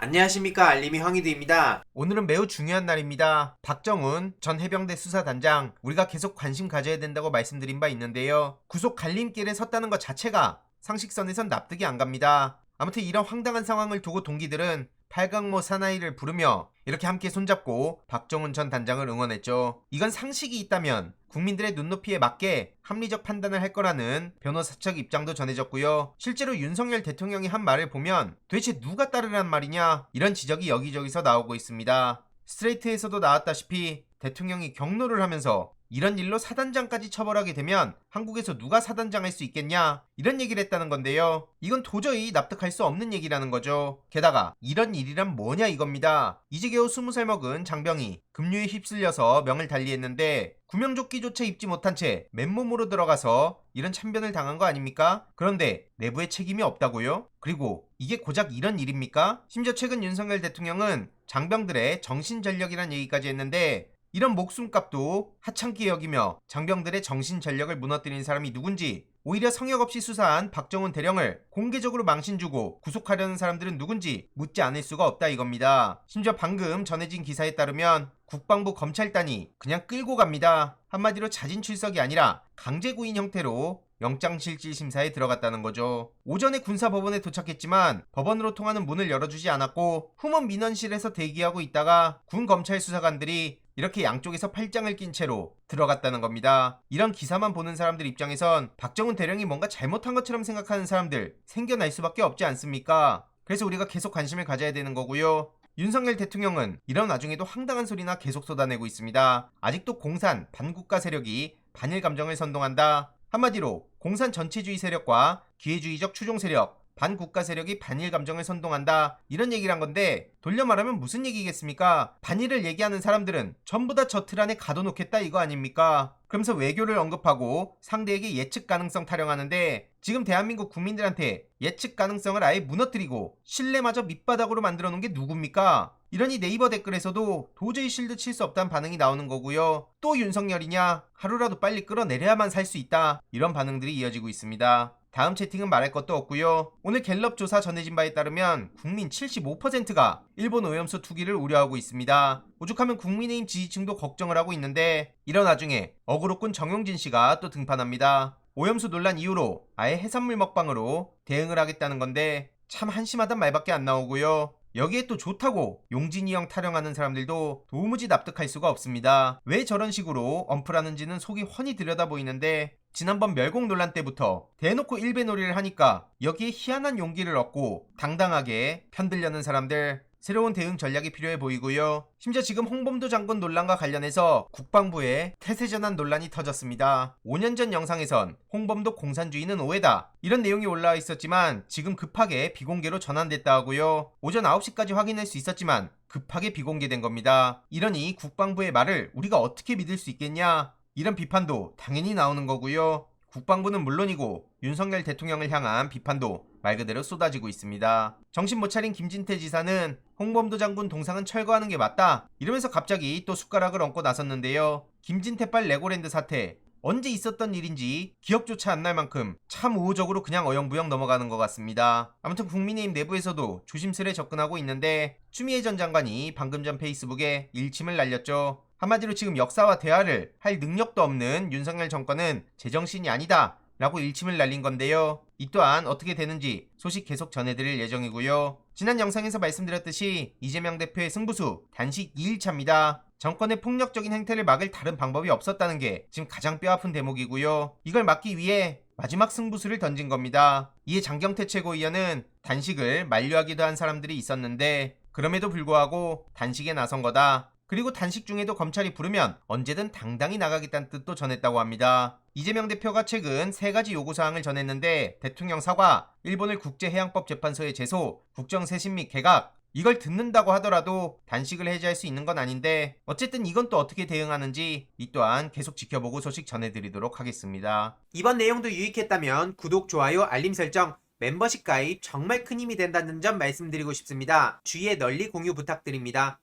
안녕하십니까, 알림이 황희두입니다. 오늘은 매우 중요한 날입니다. 박정훈 전 해병대 수사단장, 우리가 계속 관심 가져야 된다고 말씀드린 바 있는데요. 구속 갈림길에 섰다는 것 자체가 상식선에선 납득이 안 갑니다. 아무튼 이런 황당한 상황을 두고 동기들은 팔강모 사나이를 부르며 이렇게 함께 손잡고 박정훈 전 단장을 응원했죠. 이건 상식이 있다면 국민들의 눈높이에 맞게 합리적 판단을 할 거라는 변호사 측 입장도 전해졌고요. 실제로 윤석열 대통령이 한 말을 보면 도대체 누가 따르란 말이냐, 이런 지적이 여기저기서 나오고 있습니다. 스트레이트에서도 나왔다시피 대통령이 경로를 하면서 이런 일로 사단장까지 처벌하게 되면 한국에서 누가 사단장 할 수 있겠냐, 이런 얘기를 했다는 건데요. 이건 도저히 납득할 수 없는 얘기라는 거죠. 게다가 이런 일이란 뭐냐 이겁니다. 이제 겨우 20살 먹은 장병이 급류에 휩쓸려서 명을 달리했는데 구명조끼조차 입지 못한 채 맨몸으로 들어가서 이런 참변을 당한 거 아닙니까? 그런데 내부에 책임이 없다고요? 그리고 이게 고작 이런 일입니까? 심지어 최근 윤석열 대통령은 장병들의 정신전력이란 얘기까지 했는데 이런 목숨값도 하찮게 여기며 장병들의 정신전력을 무너뜨린 사람이 누군지, 오히려 성역 없이 수사한 박정훈 대령을 공개적으로 망신 주고 구속하려는 사람들은 누군지 묻지 않을 수가 없다 이겁니다. 심지어 방금 전해진 기사에 따르면 국방부 검찰단이 그냥 끌고 갑니다. 한마디로 자진 출석이 아니라 강제 구인 형태로 영장실질심사에 들어갔다는 거죠. 오전에 군사법원에 도착했지만 법원으로 통하는 문을 열어주지 않았고 후문 민원실에서 대기하고 있다가 군 검찰 수사관들이 이렇게 양쪽에서 팔짱을 낀 채로 들어갔다는 겁니다. 이런 기사만 보는 사람들 입장에선 박정훈 대령이 뭔가 잘못한 것처럼 생각하는 사람들 생겨날 수밖에 없지 않습니까? 그래서 우리가 계속 관심을 가져야 되는 거고요. 윤석열 대통령은 이런 와중에도 황당한 소리나 계속 쏟아내고 있습니다. 아직도 공산, 반국가 세력이 반일 감정을 선동한다. 한마디로 공산 전체주의 세력과 기회주의적 추종 세력, 반국가 세력이 반일 감정을 선동한다, 이런 얘기를 한 건데, 돌려 말하면 무슨 얘기겠습니까? 반일을 얘기하는 사람들은 전부 다 저 틀 안에 가둬놓겠다 이거 아닙니까? 그러면서 외교를 언급하고 상대에게 예측 가능성 타령하는데, 지금 대한민국 국민들한테 예측 가능성을 아예 무너뜨리고 신뢰마저 밑바닥으로 만들어 놓은 게 누굽니까? 이러니 네이버 댓글에서도 도저히 실드 칠 수 없다는 반응이 나오는 거고요. 또 윤석열이냐? 하루라도 빨리 끌어내려야만 살 수 있다, 이런 반응들이 이어지고 있습니다. 다음 채팅은 말할 것도 없고요. 오늘 갤럽 조사 전해진 바에 따르면 국민 75%가 일본 오염수 투기를 우려하고 있습니다. 오죽하면 국민의힘 지지층도 걱정을 하고 있는데, 이런 와중에 어그로꾼 정용진 씨가 또 등판합니다. 오염수 논란 이후로 아예 해산물 먹방으로 대응을 하겠다는 건데 참 한심하단 말밖에 안 나오고요. 여기에 또 좋다고 용진이 형 타령하는 사람들도 도무지 납득할 수가 없습니다. 왜 저런 식으로 언플하는지는 속이 훤히 들여다 보이는데, 지난번 멸공 논란 때부터 대놓고 일배놀이를 하니까 여기에 희한한 용기를 얻고 당당하게 편들려는 사람들, 새로운 대응 전략이 필요해 보이고요. 심지어 지금 홍범도 장군 논란과 관련해서 국방부에 태세전환 논란이 터졌습니다. 5년 전 영상에선 홍범도 공산주의는 오해다, 이런 내용이 올라와 있었지만 지금 급하게 비공개로 전환됐다 하고요. 오전 9시까지 확인할 수 있었지만 급하게 비공개된 겁니다. 이러니 국방부의 말을 우리가 어떻게 믿을 수 있겠냐, 이런 비판도 당연히 나오는 거고요. 국방부는 물론이고 윤석열 대통령을 향한 비판도 말 그대로 쏟아지고 있습니다. 정신 못 차린 김진태 지사는 홍범도 장군 동상은 철거하는 게 맞다, 이러면서 갑자기 또 숟가락을 얹고 나섰는데요. 김진태빨 레고랜드 사태, 언제 있었던 일인지 기억조차 안 날 만큼 참 우호적으로 그냥 어영부영 넘어가는 것 같습니다. 아무튼 국민의힘 내부에서도 조심스레 접근하고 있는데, 추미애 전 장관이 방금 전 페이스북에 일침을 날렸죠. 한마디로 지금 역사와 대화를 할 능력도 없는 윤석열 정권은 제정신이 아니다 라고 일침을 날린 건데요. 이 또한 어떻게 되는지 소식 계속 전해드릴 예정이고요. 지난 영상에서 말씀드렸듯이 이재명 대표의 승부수 단식 2일차입니다. 정권의 폭력적인 행태를 막을 다른 방법이 없었다는 게 지금 가장 뼈아픈 대목이고요. 이걸 막기 위해 마지막 승부수를 던진 겁니다. 이에 장경태 최고위원은 단식을 만류하기도 한 사람들이 있었는데 그럼에도 불구하고 단식에 나선 거다. 그리고 단식 중에도 검찰이 부르면 언제든 당당히 나가겠다는 뜻도 전했다고 합니다. 이재명 대표가 최근 3가지 요구사항을 전했는데, 대통령 사과, 일본을 국제해양법재판소에 제소, 국정쇄신 및 개각, 이걸 듣는다고 하더라도 단식을 해제할 수 있는 건 아닌데, 어쨌든 이건 또 어떻게 대응하는지 이 또한 계속 지켜보고 소식 전해드리도록 하겠습니다. 이번 내용도 유익했다면 구독, 좋아요, 알림 설정, 멤버십 가입 정말 큰 힘이 된다는 점 말씀드리고 싶습니다. 주위에 널리 공유 부탁드립니다.